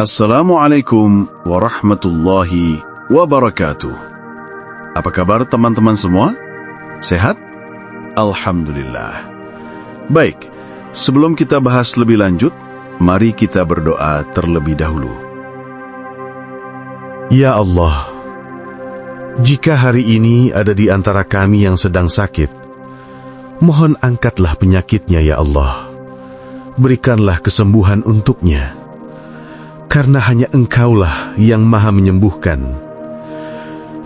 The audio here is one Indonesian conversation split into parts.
Assalamualaikum warahmatullahi wabarakatuh. Apa kabar teman-teman semua? Sehat? Alhamdulillah. Baik, sebelum kita bahas lebih lanjut, mari kita berdoa terlebih dahulu. Ya Allah, jika hari ini ada di antara kami yang sedang sakit, mohon angkatlah penyakitnya ya Allah. Berikanlah kesembuhan untuknya. Karena hanya Engkaulah yang maha menyembuhkan.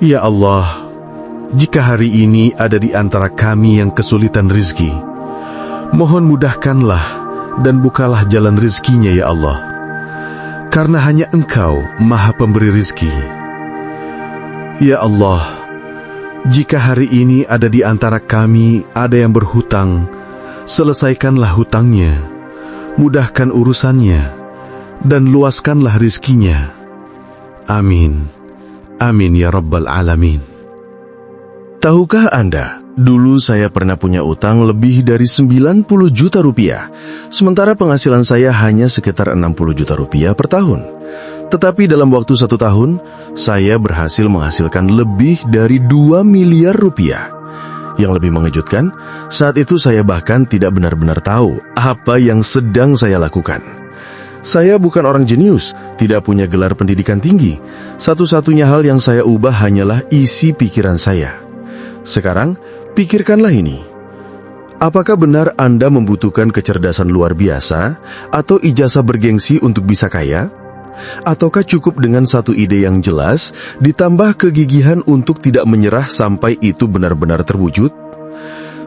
Ya Allah, jika hari ini ada di antara kami yang kesulitan rizki, mohon mudahkanlah dan bukalah jalan rizkinya ya Allah. Karena hanya Engkau maha pemberi rizki. Ya Allah, jika hari ini ada di antara kami ada yang berhutang, selesaikanlah hutangnya, mudahkan urusannya, dan luaskanlah rizkinya. Amin. Amin ya Rabbal Alamin. Tahukah Anda, dulu saya pernah punya utang lebih dari 90 juta rupiah, sementara penghasilan saya hanya sekitar 60 juta rupiah per tahun. Tetapi dalam waktu 1 tahun, saya berhasil menghasilkan lebih dari 2 miliar rupiah. Yang lebih mengejutkan, saat itu saya bahkan tidak benar-benar tahu apa yang sedang saya lakukan. Saya bukan orang jenius, tidak punya gelar pendidikan tinggi. Satu-satunya hal yang saya ubah hanyalah isi pikiran saya. Sekarang, pikirkanlah ini. Apakah benar Anda membutuhkan kecerdasan luar biasa atau ijazah bergengsi untuk bisa kaya? Ataukah cukup dengan satu ide yang jelas, ditambah kegigihan untuk tidak menyerah sampai itu benar-benar terwujud?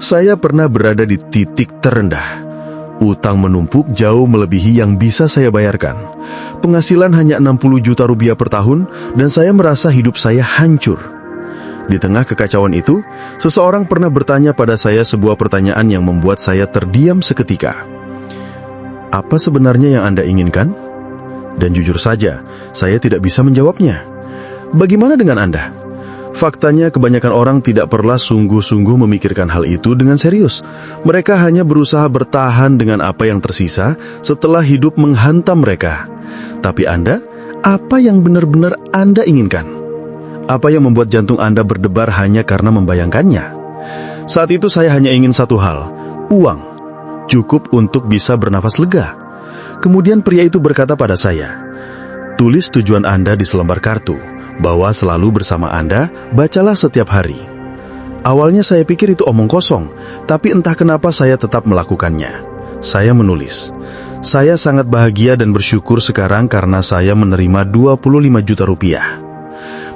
Saya pernah berada di titik terendah. Utang menumpuk jauh melebihi yang bisa saya bayarkan. Penghasilan hanya 60 juta rupiah per tahun, dan saya merasa hidup saya hancur. Di tengah kekacauan itu, seseorang pernah bertanya pada saya sebuah pertanyaan yang membuat saya terdiam seketika. Apa sebenarnya yang Anda inginkan? Dan jujur saja, saya tidak bisa menjawabnya. Bagaimana dengan Anda? Faktanya kebanyakan orang tidak pernah sungguh-sungguh memikirkan hal itu dengan serius. Mereka hanya berusaha bertahan dengan apa yang tersisa setelah hidup menghantam mereka. Tapi Anda, apa yang benar-benar Anda inginkan? Apa yang membuat jantung Anda berdebar hanya karena membayangkannya? Saat itu saya hanya ingin satu hal, uang. Cukup untuk bisa bernafas lega. Kemudian pria itu berkata pada saya, tulis tujuan Anda di selembar kartu, bahwa selalu bersama Anda, bacalah setiap hari. Awalnya saya pikir itu omong kosong, tapi entah kenapa saya tetap melakukannya. Saya menulis, saya sangat bahagia dan bersyukur sekarang karena saya menerima 25 juta rupiah.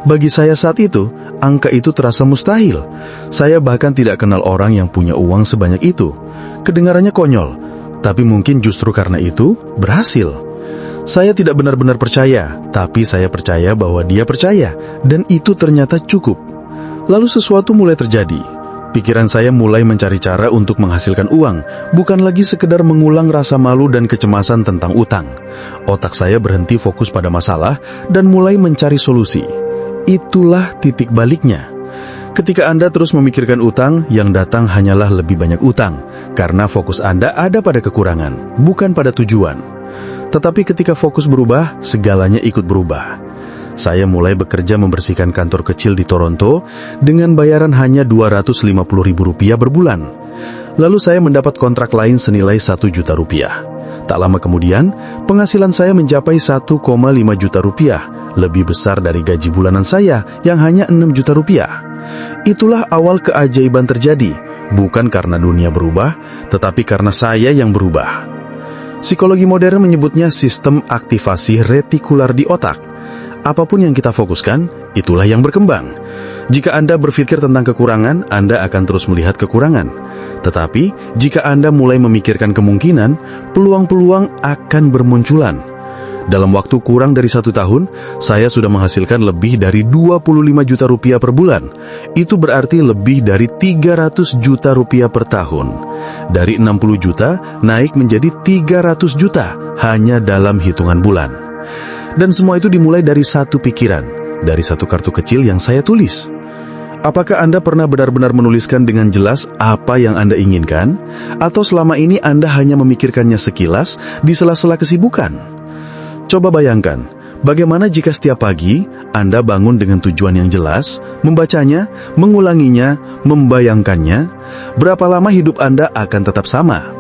Bagi saya saat itu, angka itu terasa mustahil. Saya bahkan tidak kenal orang yang punya uang sebanyak itu. Kedengarannya konyol, tapi mungkin justru karena itu berhasil. Saya tidak benar-benar percaya, tapi saya percaya bahwa dia percaya, dan itu ternyata cukup. Lalu sesuatu mulai terjadi. Pikiran saya mulai mencari cara untuk menghasilkan uang, bukan lagi sekedar mengulang rasa malu dan kecemasan tentang utang. Otak saya berhenti fokus pada masalah dan mulai mencari solusi. Itulah titik baliknya. Ketika Anda terus memikirkan utang, yang datang hanyalah lebih banyak utang, karena fokus Anda ada pada kekurangan, bukan pada tujuan. Tetapi ketika fokus berubah, segalanya ikut berubah. Saya mulai bekerja membersihkan kantor kecil di Toronto dengan bayaran hanya Rp250.000 per bulan. Lalu saya mendapat kontrak lain senilai 1 juta rupiah. Tak lama kemudian, penghasilan saya mencapai 1,5 juta rupiah, lebih besar dari gaji bulanan saya yang hanya 6 juta rupiah. Itulah awal keajaiban terjadi, bukan karena dunia berubah, tetapi karena saya yang berubah. Psikologi modern menyebutnya sistem aktivasi retikular di otak. Apapun yang kita fokuskan, itulah yang berkembang. Jika Anda berpikir tentang kekurangan, Anda akan terus melihat kekurangan. Tetapi, jika Anda mulai memikirkan kemungkinan, peluang-peluang akan bermunculan. Dalam waktu kurang dari 1 tahun, saya sudah menghasilkan lebih dari 25 juta rupiah per bulan. Itu berarti lebih dari 300 juta rupiah per tahun. Dari 60 juta naik menjadi 300 juta hanya dalam hitungan bulan. Dan semua itu dimulai dari satu pikiran, dari satu kartu kecil yang saya tulis. Apakah Anda pernah benar-benar menuliskan dengan jelas apa yang Anda inginkan? Atau selama ini Anda hanya memikirkannya sekilas di sela-sela kesibukan? Coba bayangkan, bagaimana jika setiap pagi Anda bangun dengan tujuan yang jelas, membacanya, mengulanginya, membayangkannya, berapa lama hidup Anda akan tetap sama?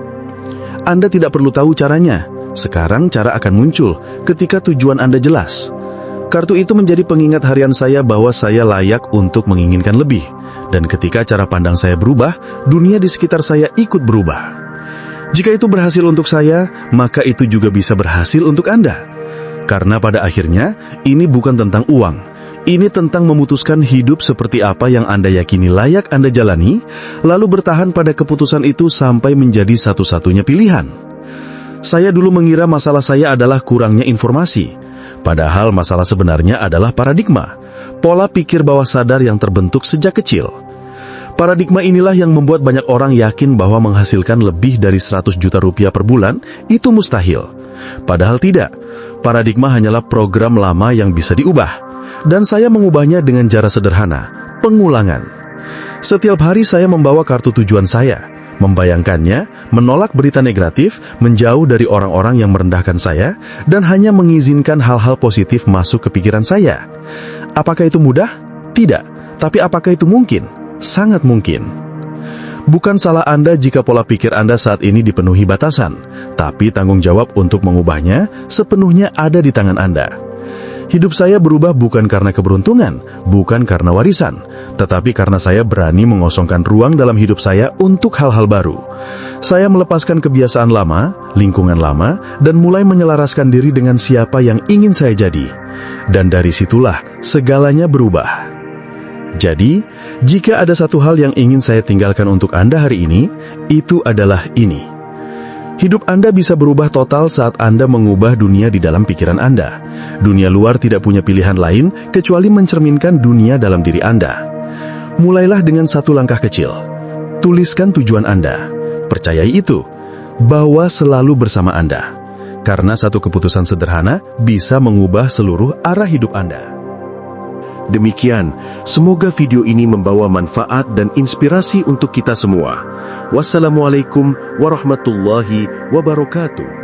Anda tidak perlu tahu caranya. Sekarang cara akan muncul ketika tujuan Anda jelas. Kartu itu menjadi pengingat harian saya bahwa saya layak untuk menginginkan lebih. Dan ketika cara pandang saya berubah, dunia di sekitar saya ikut berubah. Jika itu berhasil untuk saya, maka itu juga bisa berhasil untuk Anda. Karena pada akhirnya, ini bukan tentang uang. Ini tentang memutuskan hidup seperti apa yang Anda yakini layak Anda jalani, lalu bertahan pada keputusan itu sampai menjadi satu-satunya pilihan. Saya dulu mengira masalah saya adalah kurangnya informasi. Padahal masalah sebenarnya adalah paradigma, pola pikir bawah sadar yang terbentuk sejak kecil. Paradigma inilah yang membuat banyak orang yakin bahwa menghasilkan lebih dari 100 juta rupiah per bulan itu mustahil. Padahal tidak, paradigma hanyalah program lama yang bisa diubah. Dan saya mengubahnya dengan cara sederhana, pengulangan. Setiap hari saya membawa kartu tujuan saya, membayangkannya, menolak berita negatif, menjauh dari orang-orang yang merendahkan saya, dan hanya mengizinkan hal-hal positif masuk ke pikiran saya. Apakah itu mudah? Tidak. Tapi apakah itu mungkin? Sangat mungkin. Bukan salah Anda jika pola pikir Anda saat ini dipenuhi batasan, tapi tanggung jawab untuk mengubahnya sepenuhnya ada di tangan Anda. Hidup saya berubah bukan karena keberuntungan, bukan karena warisan, tetapi karena saya berani mengosongkan ruang dalam hidup saya untuk hal-hal baru. Saya melepaskan kebiasaan lama, lingkungan lama, dan mulai menyelaraskan diri dengan siapa yang ingin saya jadi. Dan dari situlah segalanya berubah. Jadi, jika ada satu hal yang ingin saya tinggalkan untuk Anda hari ini, itu adalah ini. Hidup Anda bisa berubah total saat Anda mengubah dunia di dalam pikiran Anda. Dunia luar tidak punya pilihan lain kecuali mencerminkan dunia dalam diri Anda. Mulailah dengan satu langkah kecil. Tuliskan tujuan Anda. Percayai itu, bahwa selalu bersama Anda. Karena satu keputusan sederhana bisa mengubah seluruh arah hidup Anda. Demikian, semoga video ini membawa manfaat dan inspirasi untuk kita semua. Wassalamualaikum warahmatullahi wabarakatuh.